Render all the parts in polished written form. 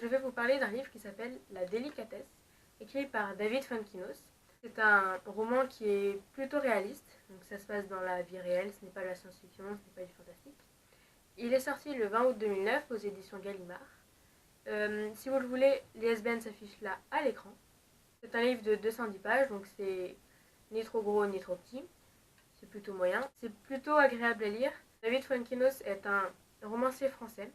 je vais vous parler d'un livre qui s'appelle La délicatesse, écrit par David Fuenquinos. C'est un roman qui est plutôt réaliste, donc ça se passe dans la vie réelle, ce n'est pas de la science-fiction, ce n'est pas du fantastique. Il est sorti le 20 août 2009 aux éditions Gallimard. Si vous le voulez, l'ISBN s'affiche là à l'écran. C'est un livre de 210 pages, donc c'est ni trop gros ni trop petit. C'est plutôt moyen. C'est plutôt agréable à lire. David Fuenquinos est un romancier français,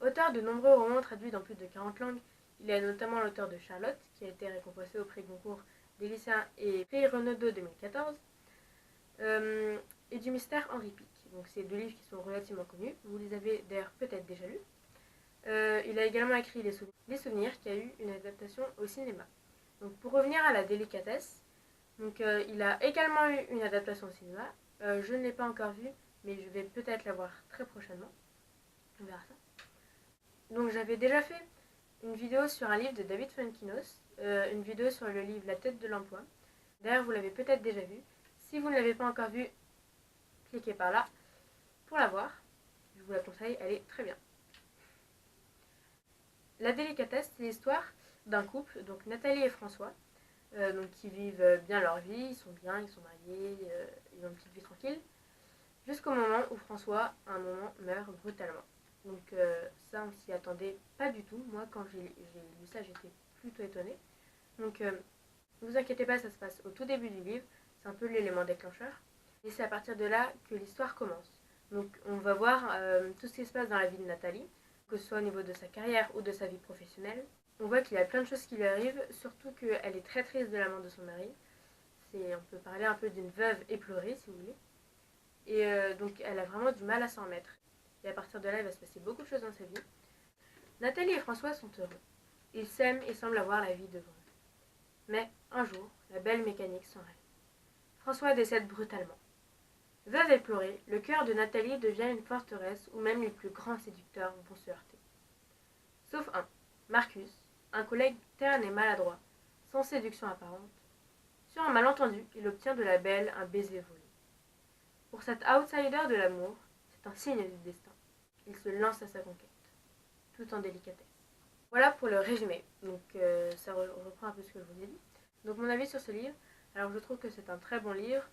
auteur de nombreux romans traduits dans plus de 40 langues. Il est notamment l'auteur de Charlotte, qui a été récompensé au prix Goncourt des lycéens et prix Renaudot 2014, et du mystère Henri Pic. Donc c'est deux livres qui sont relativement connus. Vous les avez d'ailleurs peut-être déjà lus. Il a également écrit Les Souvenirs, qui a eu une adaptation au cinéma. Donc pour revenir à La délicatesse, il a également eu une adaptation au cinéma. Je ne l'ai pas encore vue, mais je vais peut-être la voir très prochainement. On verra ça. Donc j'avais déjà fait une vidéo sur un livre de David Fuenquinos, une vidéo sur le livre La tête de l'emploi. D'ailleurs, vous l'avez peut-être déjà vu. Si vous ne l'avez pas encore vu, cliquez par là pour la voir. Je vous la conseille, elle est très bien. La délicatesse, c'est l'histoire d'un couple, donc Nathalie et François, qui vivent bien leur vie, ils sont bien, ils sont mariés, ils ont une petite vie tranquille, jusqu'au moment où François, à un moment, meurt brutalement. Donc ça, on s'y attendait pas du tout. Moi, quand j'ai lu ça, j'étais plutôt étonnée. Donc ne vous inquiétez pas, ça se passe au tout début du livre, c'est un peu l'élément déclencheur. Et c'est à partir de là que l'histoire commence. Donc on va voir tout ce qui se passe dans la vie de Nathalie, que ce soit au niveau de sa carrière ou de sa vie professionnelle. On voit qu'il y a plein de choses qui lui arrivent, surtout qu'elle est très triste de la mort de son mari. On peut parler un peu d'une veuve éplorée, si vous voulez. Et donc elle a vraiment du mal à s'en remettre. Et à partir de là, il va se passer beaucoup de choses dans sa vie. Nathalie et François sont heureux. Ils s'aiment et semblent avoir la vie devant eux. Mais un jour, la belle mécanique s'enrayne. François décède brutalement. Veuve éplorée, le cœur de Nathalie devient une forteresse où même les plus grands séducteurs vont se heurter. Sauf un, Marcus, un collègue terne et maladroit, sans séduction apparente. Sur un malentendu, il obtient de la belle un baiser volé. Pour cet outsider de l'amour, c'est un signe du destin. Il se lance à sa conquête, tout en délicatesse. Voilà pour le résumé. Donc ça reprend un peu ce que je vous ai dit. Donc mon avis sur ce livre, alors je trouve que c'est un très bon livre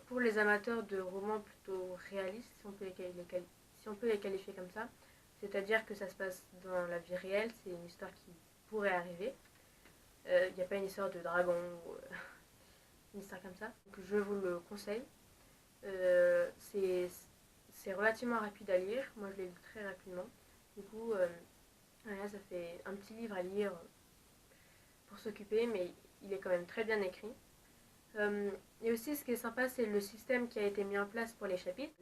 pour les amateurs de romans plutôt réalistes, si on peut les qualifier comme ça. C'est-à-dire que ça se passe dans la vie réelle, c'est une histoire qui pourrait arriver. Il n'y a pas une histoire de dragon ou une histoire comme ça. Donc je vous le conseille. C'est relativement rapide à lire. Moi je l'ai lu très rapidement. Du coup, voilà, ça fait un petit livre à lire pour s'occuper, mais il est quand même très bien écrit. Et aussi, ce qui est sympa, c'est le système qui a été mis en place pour les chapitres.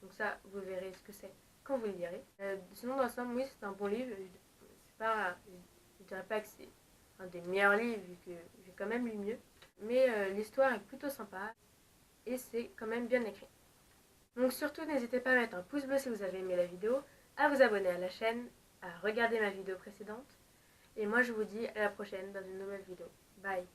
Donc ça, vous verrez ce que c'est quand vous le lirez. Sinon, dans l'ensemble, oui, c'est un bon livre. Je dirais pas que c'est un des meilleurs livres, vu que j'ai quand même lu mieux. Mais l'histoire est plutôt sympa et c'est quand même bien écrit. Donc surtout, n'hésitez pas à mettre un pouce bleu si vous avez aimé la vidéo, à vous abonner à la chaîne, à regarder ma vidéo précédente. Et moi, je vous dis à la prochaine dans une nouvelle vidéo. Bye!